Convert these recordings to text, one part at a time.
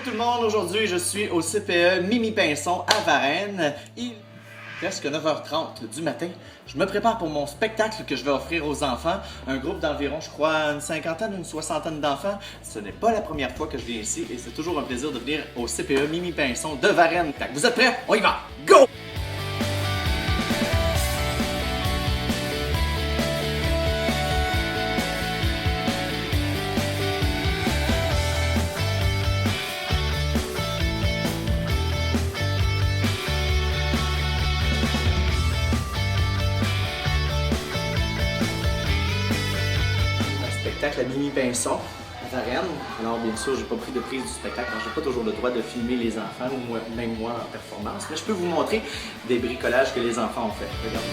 Bonjour tout le monde, aujourd'hui je suis au CPE Mimi Pinson à Varennes. Il est presque 9h30 du matin. Je me prépare pour mon spectacle que je vais offrir aux enfants. Un groupe d'environ, je crois, une cinquantaine, une soixantaine d'enfants. Ce n'est pas la première fois que je viens ici et c'est toujours un plaisir de venir au CPE Mimi Pinson de Varennes. Vous êtes prêts? On y va! Go! Spectacle à Mimi Pinson à Varennes. Alors bien sûr, j'ai pas pris de prise du spectacle, alors j'ai pas toujours le droit de filmer les enfants ou même moi en performance, mais je peux vous montrer des bricolages que les enfants ont fait. Regardez.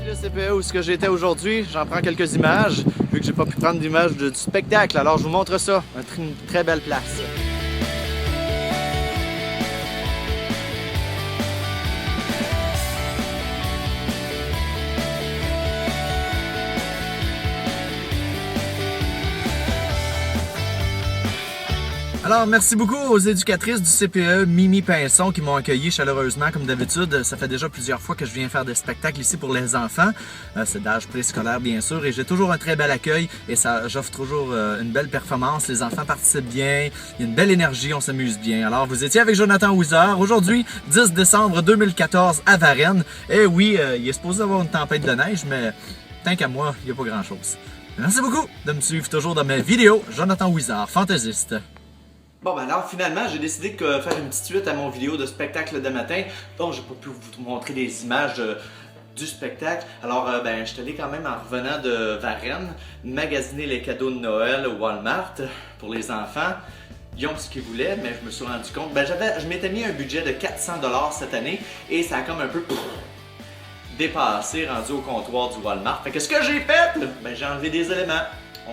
Le CPE où j'étais aujourd'hui, j'en prends quelques images, vu que j'ai pas pu prendre d'image du spectacle, alors je vous montre ça, une très belle place. Alors, merci beaucoup aux éducatrices du CPE Mimi Pinson qui m'ont accueilli chaleureusement comme d'habitude. Ça fait déjà plusieurs fois que je viens faire des spectacles ici pour les enfants. C'est d'âge préscolaire bien sûr et j'ai toujours un très bel accueil et j'offre toujours une belle performance. Les enfants participent bien, il y a une belle énergie, on s'amuse bien. Alors, vous étiez avec Jonathan Wizard aujourd'hui, 10 décembre 2014 à Varennes. Et oui, il est supposé avoir une tempête de neige, mais tant qu'à moi, il n'y a pas grand-chose. Merci beaucoup de me suivre toujours dans mes vidéos. Jonathan Wizard, fantaisiste. Bon ben alors finalement j'ai décidé de faire une petite suite à mon vidéo de spectacle de matin. Donc j'ai pas pu vous montrer des images du spectacle. Alors ben je suis allé quand même en revenant de Varennes magasiner les cadeaux de Noël au Walmart pour les enfants. Ils ont ce qu'ils voulaient, mais je me suis rendu compte, je m'étais mis un budget de 400$ cette année et ça a comme un peu dépassé rendu au comptoir du Walmart. Fait que ce que j'ai fait, ben j'ai enlevé des éléments.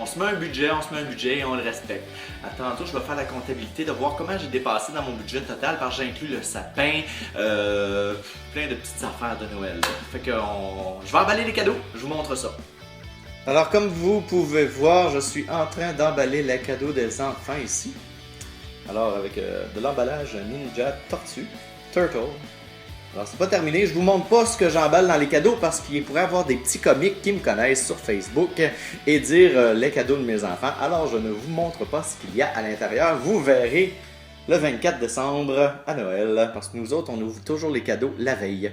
On se met un budget et on le respecte. À tantôt, je vais faire la comptabilité de voir comment j'ai dépassé dans mon budget total parce que j'inclus le sapin, plein de petites affaires de Noël. Fait que je vais emballer les cadeaux, je vous montre ça. Alors comme vous pouvez voir, je suis en train d'emballer les cadeaux des enfants ici. Alors avec de l'emballage Ninja Turtle. Alors c'est pas terminé, je vous montre pas ce que j'emballe dans les cadeaux parce qu'il pourrait y avoir des petits comiques qui me connaissent sur Facebook et dire les cadeaux de mes enfants. Alors je ne vous montre pas ce qu'il y a à l'intérieur, vous verrez le 24 décembre à Noël parce que nous autres on ouvre toujours les cadeaux la veille.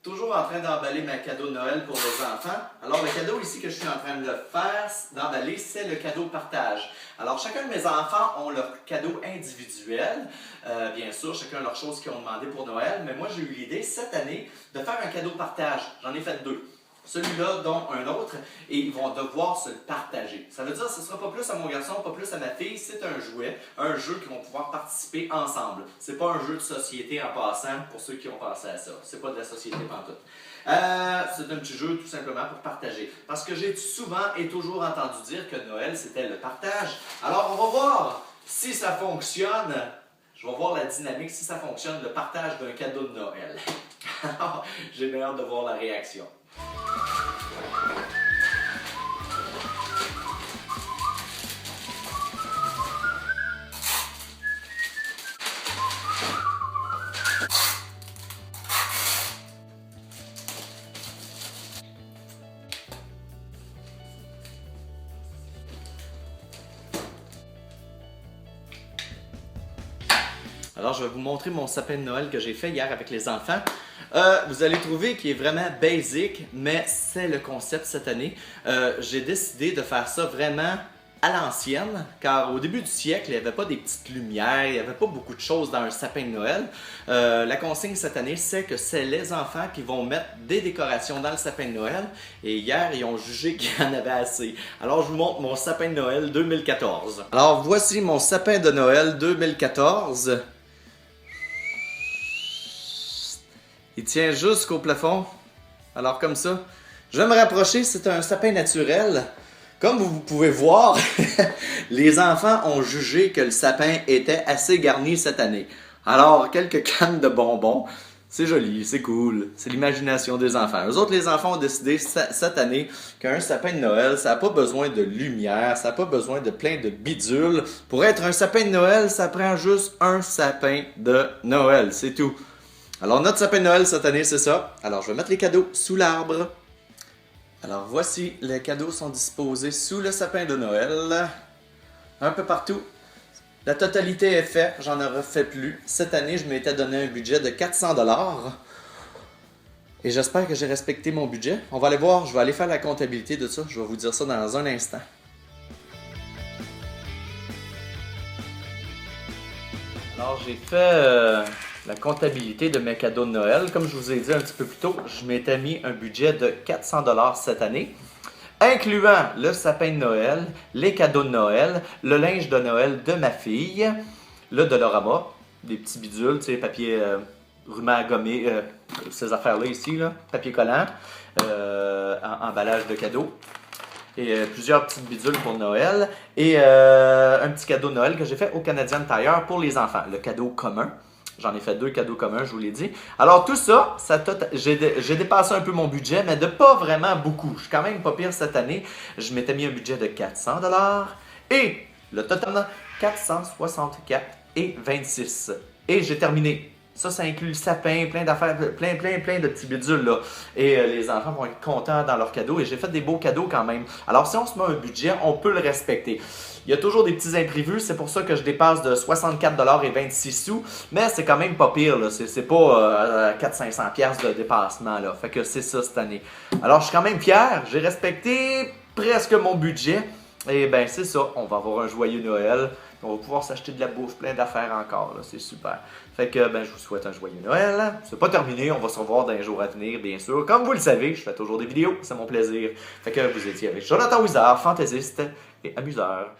Toujours en train d'emballer mes cadeaux de Noël pour les enfants. Alors le cadeau ici que je suis en train de faire, d'emballer, c'est le cadeau partage. Alors chacun de mes enfants ont leur cadeau individuel. Bien sûr, chacun a leurs choses qu'ils ont demandé pour Noël. Mais moi j'ai eu l'idée cette année de faire un cadeau partage. J'en ai fait deux. Celui-là, dont un autre, et ils vont devoir se le partager. Ça veut dire que ce ne sera pas plus à mon garçon, pas plus à ma fille, c'est un jouet, un jeu qu'ils vont pouvoir participer ensemble. C'est pas un jeu de société en passant, pour ceux qui ont pensé à ça. C'est pas de la société pantoute. C'est un petit jeu tout simplement pour partager. Parce que j'ai souvent et toujours entendu dire que Noël, c'était le partage. Alors, on va voir si ça fonctionne. Je vais voir la dynamique, si ça fonctionne, le partage d'un cadeau de Noël. J'ai bien hâte de voir la réaction. Alors, je vais vous montrer mon sapin de Noël que j'ai fait hier avec les enfants. Vous allez trouver qu'il est vraiment basic, mais c'est le concept cette année. J'ai décidé de faire ça vraiment à l'ancienne, car au début du siècle, il n'y avait pas des petites lumières, il n'y avait pas beaucoup de choses dans un sapin de Noël. La consigne cette année, c'est que c'est les enfants qui vont mettre des décorations dans le sapin de Noël. Et hier, ils ont jugé qu'il y en avait assez. Alors, je vous montre mon sapin de Noël 2014. Alors, voici mon sapin de Noël 2014. Il tient jusqu'au plafond. Alors comme ça, Je vais me rapprocher, c'est un sapin naturel. Comme vous pouvez voir, les enfants ont jugé que le sapin était assez garni cette année. Alors, quelques cannes de bonbons, c'est joli, c'est cool, c'est l'imagination des enfants. Eux autres, les enfants ont décidé cette année qu'un sapin de Noël, ça n'a pas besoin de lumière, ça n'a pas besoin de plein de bidules. Pour être un sapin de Noël, ça prend juste un sapin de Noël, c'est tout. Alors, notre sapin de Noël cette année, c'est ça. Alors, je vais mettre les cadeaux sous l'arbre. Alors voici, les cadeaux sont disposés sous le sapin de Noël, un peu partout. La totalité est faite, j'en aurais fait plus. Cette année, je m'étais donné un budget de 400 $. Et j'espère que j'ai respecté mon budget. On va aller voir, je vais aller faire la comptabilité de ça. Je vais vous dire ça dans un instant. Alors j'ai fait la comptabilité de mes cadeaux de Noël. Comme je vous ai dit un petit peu plus tôt, je m'étais mis un budget de 400 $ cette année, incluant le sapin de Noël, les cadeaux de Noël, le linge de Noël de ma fille, le Dolorama, des petits bidules, tu sais, papier ruban à gommer, ces affaires-là ici, là, papier collant, emballage de cadeaux. Et plusieurs petites bidules pour Noël. Et un petit cadeau de Noël que j'ai fait au Canadian Tire pour les enfants. Le cadeau commun. J'en ai fait 2 cadeaux communs, je vous l'ai dit. Alors tout ça, j'ai dépassé un peu mon budget, mais de pas vraiment beaucoup. Je suis quand même pas pire cette année. Je m'étais mis un budget de 400 $. Et le total, 464,26 $. Et j'ai terminé. Ça inclut le sapin, plein d'affaires, plein de petits bidules là. Et les enfants vont être contents dans leurs cadeaux. Et j'ai fait des beaux cadeaux quand même. Alors si on se met un budget, on peut le respecter. Il y a toujours des petits imprévus, c'est pour ça que je dépasse de 64,26 $. Mais c'est quand même pas pire, là. C'est pas 400-500$ de dépassement, là. Fait que c'est ça cette année. Alors je suis quand même fier, j'ai respecté presque mon budget. Et ben c'est ça, on va avoir un joyeux Noël. On va pouvoir s'acheter de la bouffe, plein d'affaires encore, là, c'est super. Fait que ben je vous souhaite un joyeux Noël. C'est pas terminé, on va se revoir dans les jours à venir, bien sûr. Comme vous le savez, je fais toujours des vidéos, c'est mon plaisir. Fait que vous étiez avec Jonathan Wizard, fantaisiste et amuseur.